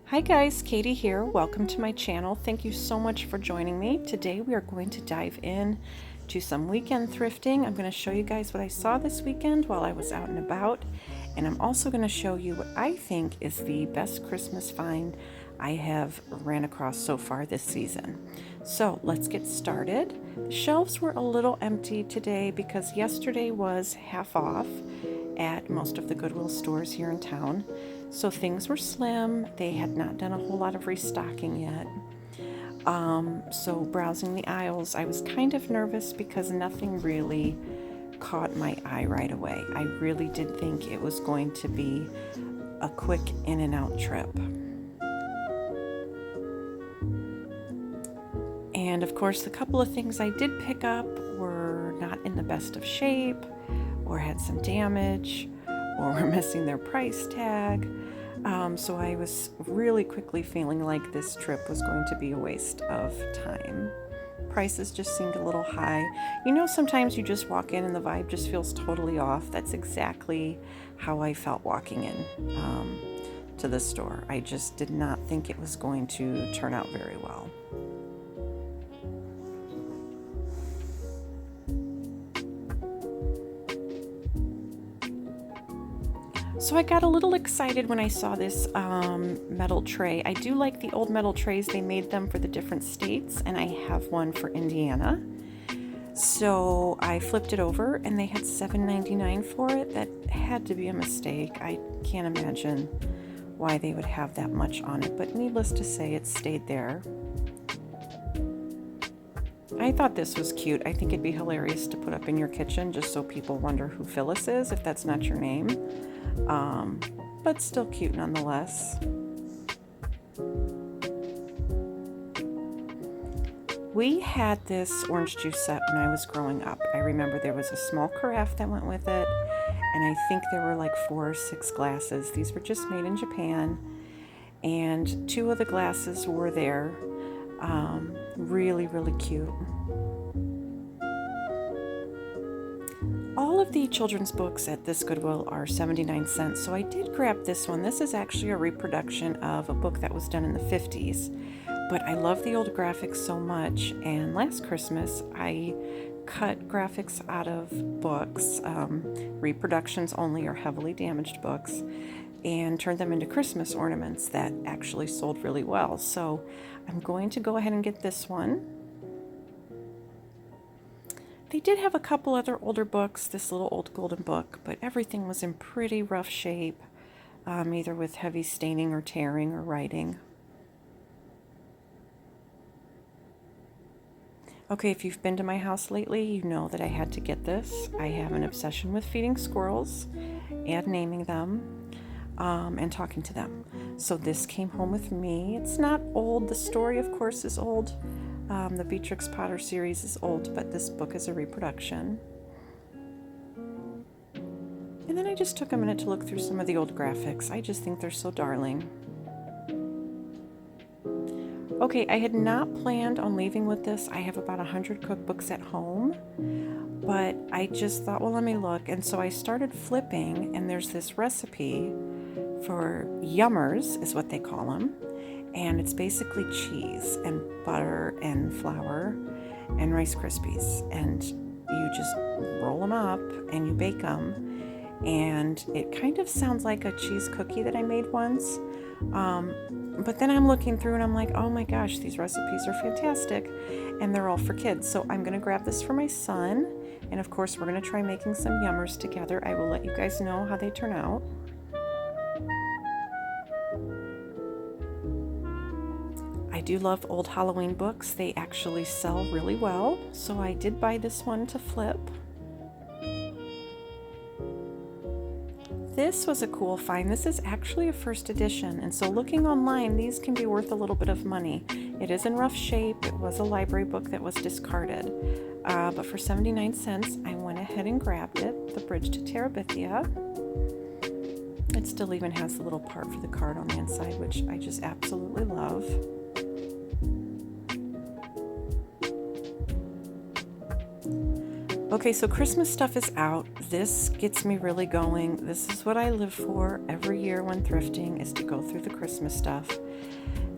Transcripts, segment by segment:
Hi guys, Katie here. Welcome to my channel. Thank you so much for joining me. Today we are going to dive in to some weekend thrifting. I'm going to show you guys what I saw this weekend while I was out and about, and I'm also going to show you what I think is the best Christmas find I have ran across so far this season. So let's get started. The shelves were a little empty today because yesterday was half off at most of the Goodwill stores here in town. So things were slim. They had not done a whole lot of restocking yet. So browsing the aisles, I was kind of nervous because nothing really caught my eye right away. I really did think it was going to be a quick in and out trip. And of course, the couple of things I did pick up were not in the best of shape, or had some damage, or were missing their price tag. So I was really quickly feeling like this trip was going to be a waste of time. Prices just seemed a little high. You know, sometimes you just walk in and the vibe just feels totally off. That's exactly how I felt walking in to the store. I just did not think it was going to turn out very well. So I got a little excited when I saw this metal tray. I do like the old metal trays. They made them for the different states, and I have one for Indiana. So I flipped it over, and they had $7.99 for it. That had to be a mistake. I can't imagine why they would have that much on it, but needless to say, it stayed there. I thought this was cute. I think it'd be hilarious to put up in your kitchen just so people wonder who Phyllis is if that's not your name. But still cute nonetheless. We had this orange juice set when I was growing up. I remember there was a small carafe that went with it, and I think there were like 4 or 6 glasses. These were just made in Japan, and 2 of the glasses were there. Really, really cute. All of the children's books at this Goodwill are 79 cents, so I did grab this one. This is actually a reproduction of a book that was done in the 50s, but I love the old graphics so much, and last Christmas I cut graphics out of books, reproductions only or heavily damaged books, and turned them into Christmas ornaments that actually sold really well. So I'm going to go ahead and get this one. They did have a couple other older books, this little old golden book, but everything was in pretty rough shape, either with heavy staining or tearing or writing. Okay, if you've been to my house lately, you know that I had to get this. I have an obsession with feeding squirrels and naming them and talking to them. So this came home with me. It's not old. The story, of course, is old. The Beatrix Potter series is old, but this book is a reproduction. And then I just took a minute to look through some of the old graphics. I just think they're so darling. Okay, I had not planned on leaving with this. I have about 100 cookbooks at home, but I just thought, well, let me look. And so I started flipping, and there's this recipe for yummers, is what they call them. And it's basically cheese and butter and flour and Rice Krispies. And you just roll them up and you bake them. And it kind of sounds like a cheese cookie that I made once. But then I'm looking through and I'm like, oh my gosh, these recipes are fantastic. And they're all for kids. So I'm going to grab this for my son. And of course, we're going to try making some yummers together. I will let you guys know how they turn out. I do love old Halloween books. They actually sell really well, so I did buy this one to flip. This was a cool find. This is actually a first edition, and so looking online, these can be worth a little bit of money. It is in rough shape. It was a library book that was discarded, but for 79 cents, I went ahead and grabbed it, The Bridge to Terabithia. It still even has the little part for the card on the inside, which I just absolutely love. Okay, so Christmas stuff is out. This gets me really going. This is what I live for every year when thrifting, is to go through the Christmas stuff.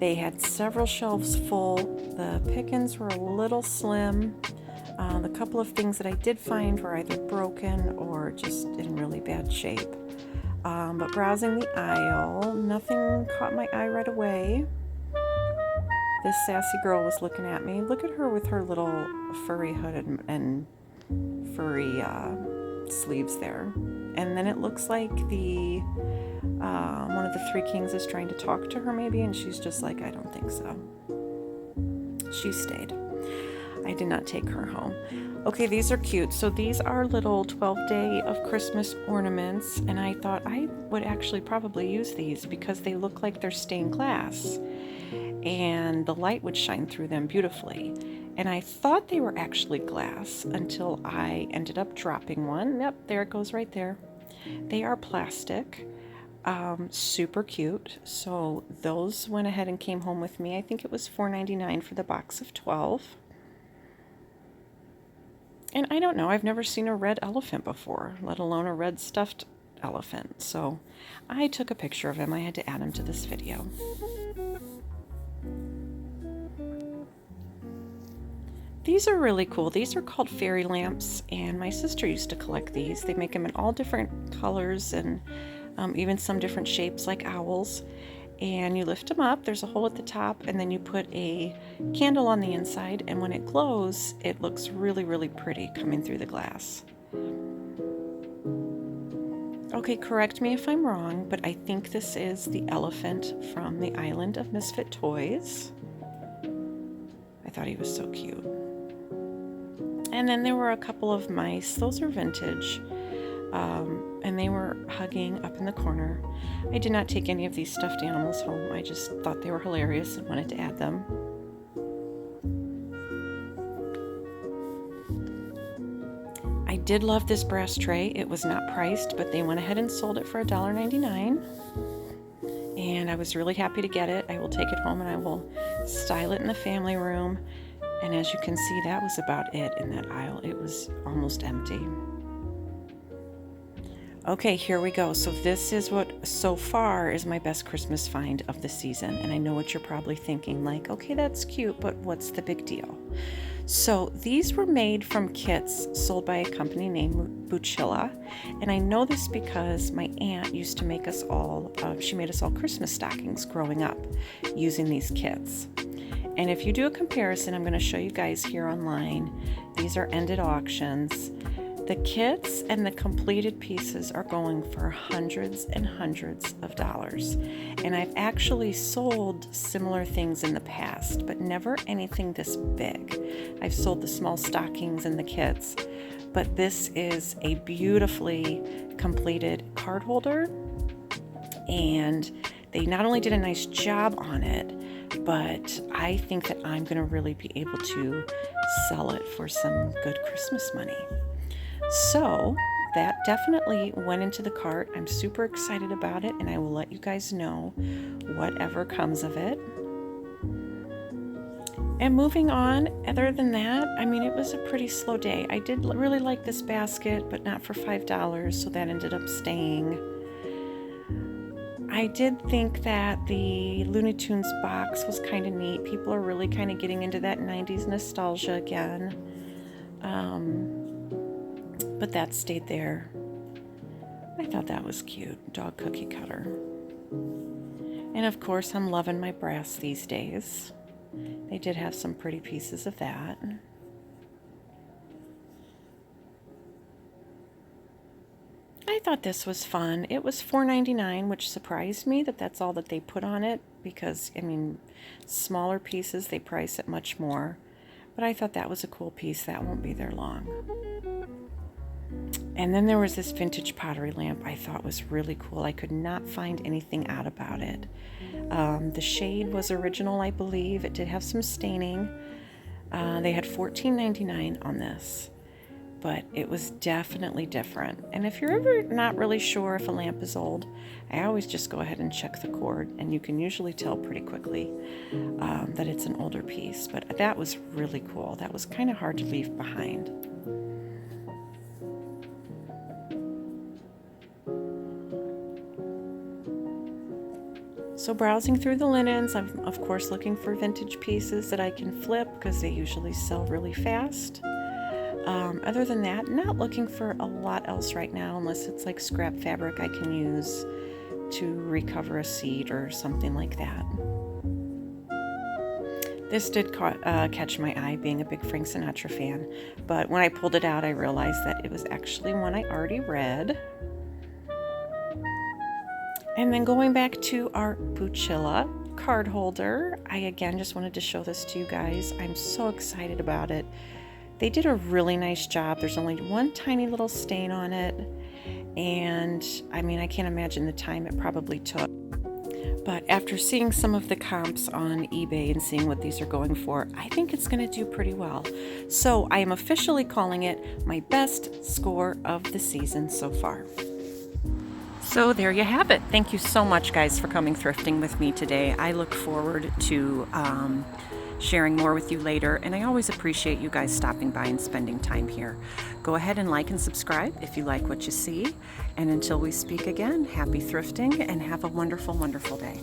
They had several shelves full. The pickings were a little slim. The couple of things that I did find were either broken or just in really bad shape. But browsing the aisle, nothing caught my eye right away. This sassy girl was looking at me. Look at her with her little furry hood and furry sleeves there. And then it looks like the one of the three kings is trying to talk to her maybe, and she's just like, I don't think so. She stayed. I did not take her home. Okay, these are cute. So these are little 12-day of Christmas ornaments, and I thought I would actually probably use these because they look like they're stained glass and the light would shine through them beautifully. And I thought they were actually glass until I ended up dropping one. Yep, there it goes right there. They are plastic, super cute. So those went ahead and came home with me. I think it was $4.99 for the box of 12. And I don't know, I've never seen a red elephant before, let alone a red stuffed elephant. So I took a picture of him. I had to add him to this video. These are really cool. These are called fairy lamps, and my sister used to collect these. They make them in all different colors and even some different shapes like owls. And you lift them up, there's a hole at the top, and then you put a candle on the inside, and when it glows, it looks really, really pretty coming through the glass. Okay, correct me if I'm wrong, but I think this is the elephant from the Island of Misfit Toys. I thought he was so cute. And then there were a couple of mice. Those are vintage. And they were hugging up in the corner. I did not take any of these stuffed animals home. I just thought they were hilarious and wanted to add them. I did love this brass tray. It was not priced, but they went ahead and sold it for $1.99. And I was really happy to get it. I will take it home and I will style it in the family room. And as you can see, that was about it in that aisle. It was almost empty. Okay, here we go. So this is what so far is my best Christmas find of the season. And I know what you're probably thinking, like, okay, that's cute, but what's the big deal? So these were made from kits sold by a company named Buchilla. And I know this because my aunt used to make us all, she made us all Christmas stockings growing up using these kits. And if you do a comparison, I'm going to show you guys here online. These are ended auctions. The kits and the completed pieces are going for hundreds and hundreds of dollars. And I've actually sold similar things in the past, but never anything this big. I've sold the small stockings and the kits, but this is a beautifully completed card holder. And they not only did a nice job on it, but I think that I'm going to really be able to sell it for some good Christmas money. So that definitely went into the cart. I'm super excited about it, and I will let you guys know whatever comes of it. And moving on, other than that, I mean, it was a pretty slow day. I did really like this basket, but not for $5, so that ended up staying. I did think that the Looney Tunes box was kind of neat. People are really kind of getting into that 90s nostalgia again. But that stayed there. I thought that was cute. Dog cookie cutter. And of course, I'm loving my brass these days. They did have some pretty pieces of that. I thought this was fun. It was $4.99, which surprised me that that's all that they put on it because, I mean, smaller pieces, they price it much more. But I thought that was a cool piece. That won't be there long. And then there was this vintage pottery lamp I thought was really cool. I could not find anything out about it. The shade was original, I believe. It did have some staining. They had $14.99 on this, but it was definitely different. And if you're ever not really sure if a lamp is old, I always just go ahead and check the cord, and you can usually tell pretty quickly that it's an older piece. But that was really cool. That was kind of hard to leave behind. So browsing through the linens, I'm of course looking for vintage pieces that I can flip because they usually sell really fast. Other than that, not looking for a lot else right now unless it's like scrap fabric I can use to recover a seat or something like that. This did catch my eye, being a big Frank Sinatra fan, but when I pulled it out I realized that it was actually one I already read. And then going back to our Puchilla card holder, I again just wanted to show this to you guys. I'm so excited about it. They did a really nice job. There's only one tiny little stain on it, and I mean, I can't imagine the time it probably took. But after seeing some of the comps on eBay and seeing what these are going for, I think it's going to do pretty well. So I am officially calling it my best score of the season so far. So there you have it. Thank you so much, guys, for coming thrifting with me today. I look forward to sharing more with you later, and I always appreciate you guys stopping by and spending time here. Go ahead and like and subscribe if you like what you see. And until we speak again, happy thrifting and have a wonderful, wonderful day.